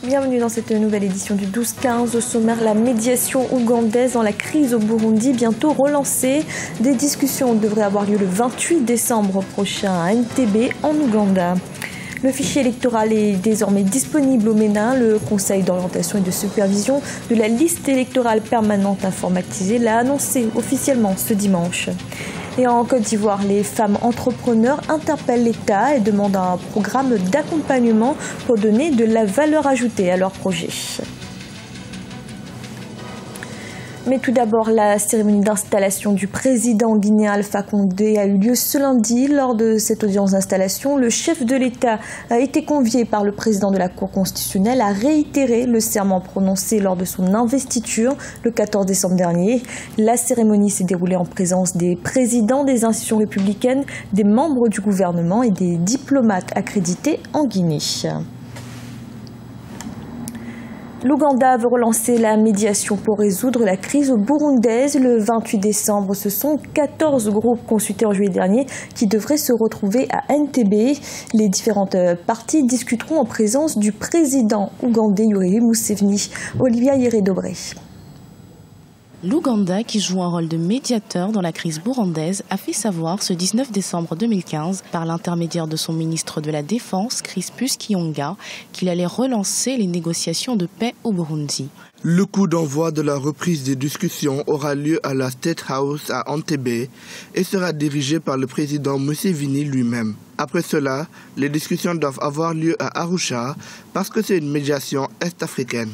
Bienvenue dans cette nouvelle édition du 12-15. Au sommaire, la médiation ougandaise dans la crise au Burundi, bientôt relancée. Des discussions devraient avoir lieu le 28 décembre prochain à Entebbe, en Ouganda. Le fichier électoral est désormais disponible au MENA. Le Conseil d'orientation et de supervision de la liste électorale permanente informatisée l'a annoncé officiellement ce dimanche. Et en Côte d'Ivoire, les femmes entrepreneurs interpellent l'État et demandent un programme d'accompagnement pour donner de la valeur ajoutée à leurs projets. Mais tout d'abord, la cérémonie d'installation du président guinéen Alpha Condé a eu lieu ce lundi. Lors de cette audience d'installation, le chef de l'État a été convié par le président de la Cour constitutionnelle à réitérer le serment prononcé lors de son investiture le 14 décembre dernier. La cérémonie s'est déroulée en présence des présidents des institutions républicaines, des membres du gouvernement et des diplomates accrédités en Guinée. L'Ouganda veut relancer la médiation pour résoudre la crise burundaise. Le 28 décembre, ce sont 14 groupes consultés en juillet dernier qui devraient se retrouver à Entebbe. Les différentes parties discuteront en présence du président ougandais Yoweri Museveni. Olivia Yere-Dobré. L'Ouganda, qui joue un rôle de médiateur dans la crise burundaise, a fait savoir ce 19 décembre 2015, par l'intermédiaire de son ministre de la Défense, Crispus Kionga, qu'il allait relancer les négociations de paix au Burundi. Le coup d'envoi de la reprise des discussions aura lieu à la State House à Entebbe et sera dirigé par le président Museveni lui-même. Après cela, les discussions doivent avoir lieu à Arusha parce que c'est une médiation est-africaine.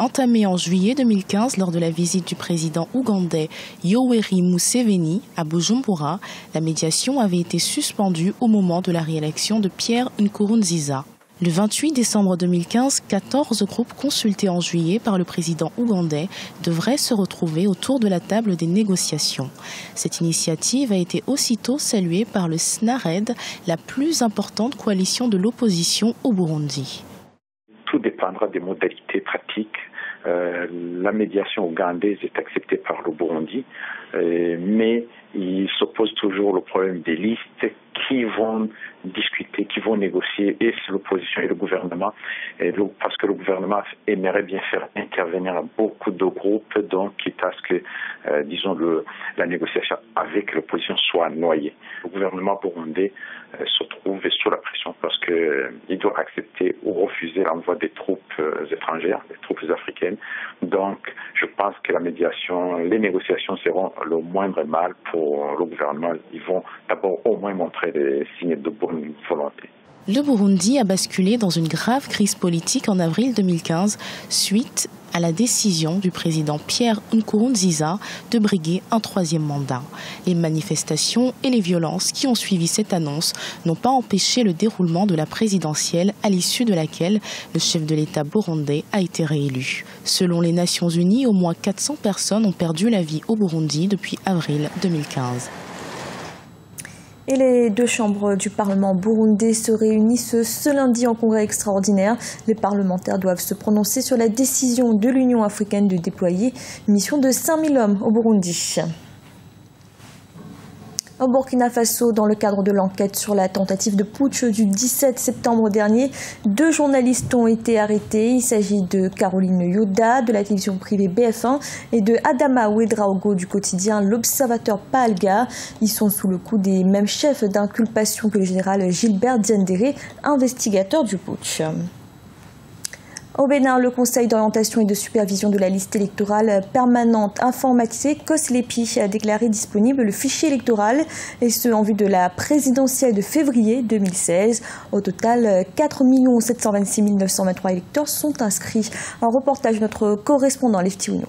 Entamée en juillet 2015 lors de la visite du président ougandais Yoweri Museveni à Bujumbura, la médiation avait été suspendue au moment de la réélection de Pierre Nkurunziza. Le 28 décembre 2015, 14 groupes consultés en juillet par le président ougandais devraient se retrouver autour de la table des négociations. Cette initiative a été aussitôt saluée par le SNARED, la plus importante coalition de l'opposition au Burundi. Tout dépendra des modalités pratiques. La médiation ougandaise est acceptée par le Burundi, mais il s'oppose toujours le problème des listes qui vont discuter, qui vont négocier, et c'est l'opposition et le gouvernement, parce que le gouvernement aimerait bien faire intervenir beaucoup de groupes, donc quitte à ce que, la négociation avec l'opposition soit noyée. Le gouvernement burundais se trouve sous la pression parce qu'il doit accepter ou refuser l'envoi des troupes étrangères, des troupes africaines. Donc, je pense que les négociations seront le moindre mal pour le gouvernement. Ils vont d'abord au moins montrer des signes de bonne volonté. Le Burundi a basculé dans une grave crise politique en avril 2015 suite à la décision du président Pierre Nkurunziza de briguer un troisième mandat. Les manifestations et les violences qui ont suivi cette annonce n'ont pas empêché le déroulement de la présidentielle à l'issue de laquelle le chef de l'État burundais a été réélu. Selon les Nations Unies, au moins 400 personnes ont perdu la vie au Burundi depuis avril 2015. Et les deux chambres du Parlement burundais se réunissent ce lundi en congrès extraordinaire. Les parlementaires doivent se prononcer sur la décision de l'Union africaine de déployer une mission de 5000 hommes au Burundi. Au Burkina Faso, dans le cadre de l'enquête sur la tentative de putsch du 17 septembre dernier, 2 journalistes ont été arrêtés. Il s'agit de Caroline Yoda de la télévision privée BF1 et de Adama Ouedraogo du quotidien L'Observateur Palga. Ils sont sous le coup des mêmes chefs d'inculpation que le général Gilbert Diendéré, investigateur du putsch. Au Bénin, le Conseil d'orientation et de supervision de la liste électorale permanente informatisée, COSLEPI, a déclaré disponible le fichier électoral, et ce en vue de la présidentielle de février 2016. Au total, 4 726 923 électeurs sont inscrits. Un reportage de notre correspondant Lefty Ouno.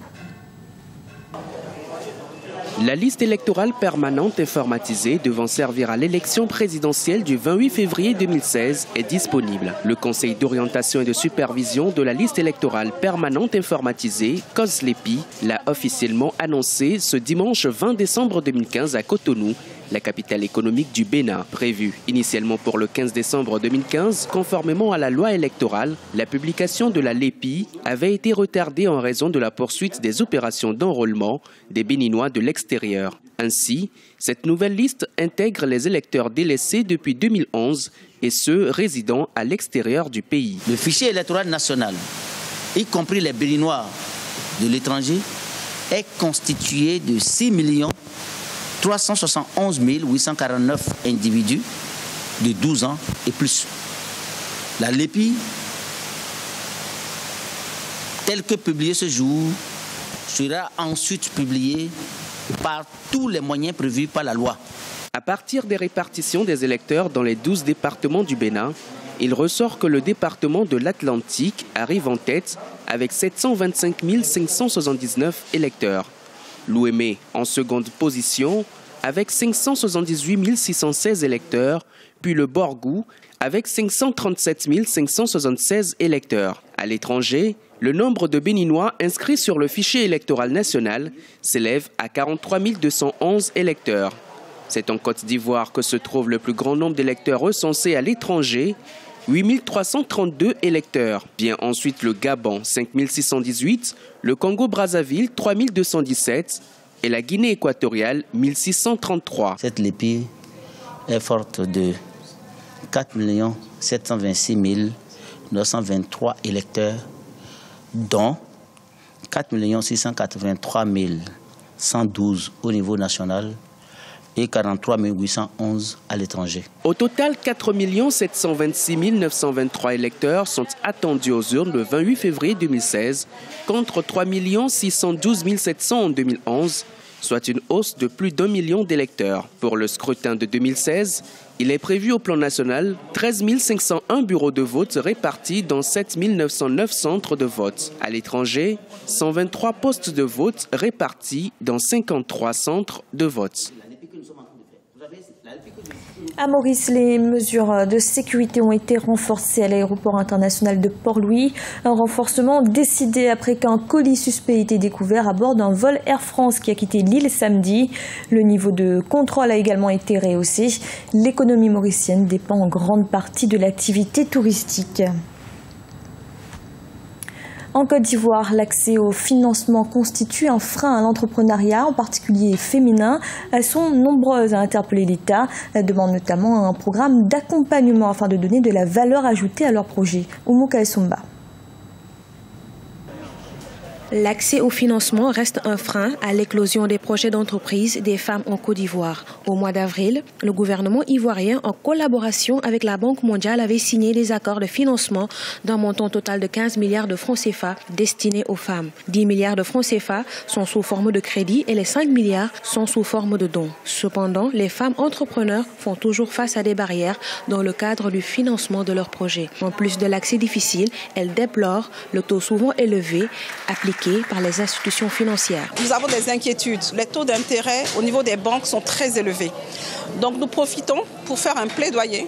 La liste électorale permanente informatisée devant servir à l'élection présidentielle du 28 février 2016 est disponible. Le Conseil d'orientation et de supervision de la liste électorale permanente informatisée, COSLEPI, l'a officiellement annoncé ce dimanche 20 décembre 2015 à Cotonou, la capitale économique du Bénin. Prévue initialement pour le 15 décembre 2015, conformément à la loi électorale, la publication de la LEPI avait été retardée en raison de la poursuite des opérations d'enrôlement des Béninois de l'extérieur. Ainsi, cette nouvelle liste intègre les électeurs délaissés depuis 2011 et ceux résidant à l'extérieur du pays. Le fichier électoral national, y compris les Béninois de l'étranger, est constitué de 6 371 849 individus de 12 ans et plus. La LEPI, telle que publiée ce jour, sera ensuite publiée par tous les moyens prévus par la loi. À partir des répartitions des électeurs dans les 12 départements du Bénin, il ressort que le département de l'Atlantique arrive en tête avec 725 579 électeurs. L'Ouémé en seconde position avec 578 616 électeurs, puis le Borgou avec 537 576 électeurs. À l'étranger, le nombre de Béninois inscrits sur le fichier électoral national s'élève à 43 211 électeurs. C'est en Côte d'Ivoire que se trouve le plus grand nombre d'électeurs recensés à l'étranger, 8 332 électeurs. Vient ensuite le Gabon, 5 618, le Congo-Brazzaville, 3 217 et la Guinée équatoriale, 1 633. Cette LEPI est forte de 4 726 923 électeurs, dont 4 683 112 au niveau national et 43 811 à l'étranger. Au total, 4 726 923 électeurs sont attendus aux urnes le 28 février 2016 contre 3 612 700 en 2011, soit une hausse de plus d'1 million d'électeurs. Pour le scrutin de 2016, il est prévu au plan national 13 501 bureaux de vote répartis dans 7 909 centres de vote. À l'étranger, 123 postes de vote répartis dans 53 centres de vote. À Maurice, les mesures de sécurité ont été renforcées à l'aéroport international de Port-Louis. Un renforcement décidé après qu'un colis suspect ait été découvert à bord d'un vol Air France qui a quitté l'île samedi. Le niveau de contrôle a également été rehaussé. L'économie mauricienne dépend en grande partie de l'activité touristique. En Côte d'Ivoire, l'accès au financement constitue un frein à l'entrepreneuriat, en particulier féminin. Elles sont nombreuses à interpeller l'État. Elles demandent notamment un programme d'accompagnement afin de donner de la valeur ajoutée à leurs projets. Oumou Kaesomba. L'accès au financement reste un frein à l'éclosion des projets d'entreprise des femmes en Côte d'Ivoire. Au mois d'avril, le gouvernement ivoirien, en collaboration avec la Banque mondiale, avait signé des accords de financement d'un montant total de 15 milliards de francs CFA destinés aux femmes. 10 milliards de francs CFA sont sous forme de crédit et les 5 milliards sont sous forme de dons. Cependant, les femmes entrepreneurs font toujours face à des barrières dans le cadre du financement de leurs projets. En plus de l'accès difficile, elles déplorent le taux souvent élevé appliqué par les institutions financières. Nous avons des inquiétudes. Les taux d'intérêt au niveau des banques sont très élevés. Donc nous profitons pour faire un plaidoyer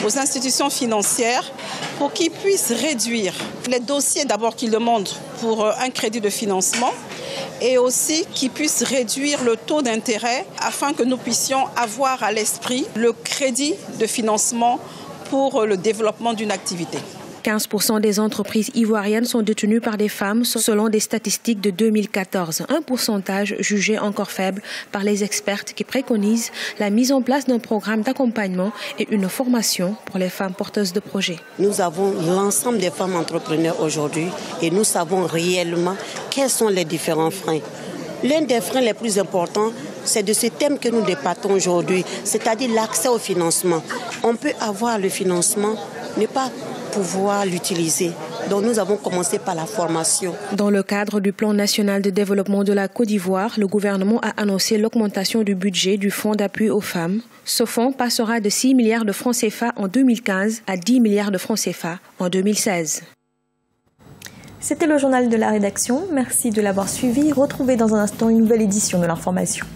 aux institutions financières pour qu'ils puissent réduire les dossiers d'abord qu'ils demandent pour un crédit de financement et aussi qu'ils puissent réduire le taux d'intérêt afin que nous puissions avoir à l'esprit le crédit de financement pour le développement d'une activité. 15% des entreprises ivoiriennes sont détenues par des femmes selon des statistiques de 2014, un pourcentage jugé encore faible par les expertes qui préconisent la mise en place d'un programme d'accompagnement et une formation pour les femmes porteuses de projets. Nous avons l'ensemble des femmes entrepreneurs aujourd'hui et nous savons réellement quels sont les différents freins. L'un des freins les plus importants, c'est de ce thème que nous débattons aujourd'hui, c'est-à-dire l'accès au financement. On peut avoir le financement, ne pas pouvoir l'utiliser. Donc nous avons commencé par la formation. Dans le cadre du plan national de développement de la Côte d'Ivoire, le gouvernement a annoncé l'augmentation du budget du fonds d'appui aux femmes. Ce fonds passera de 6 milliards de francs CFA en 2015 à 10 milliards de francs CFA en 2016. C'était le journal de la rédaction. Merci de l'avoir suivi. Retrouvez dans un instant une nouvelle édition de l'information.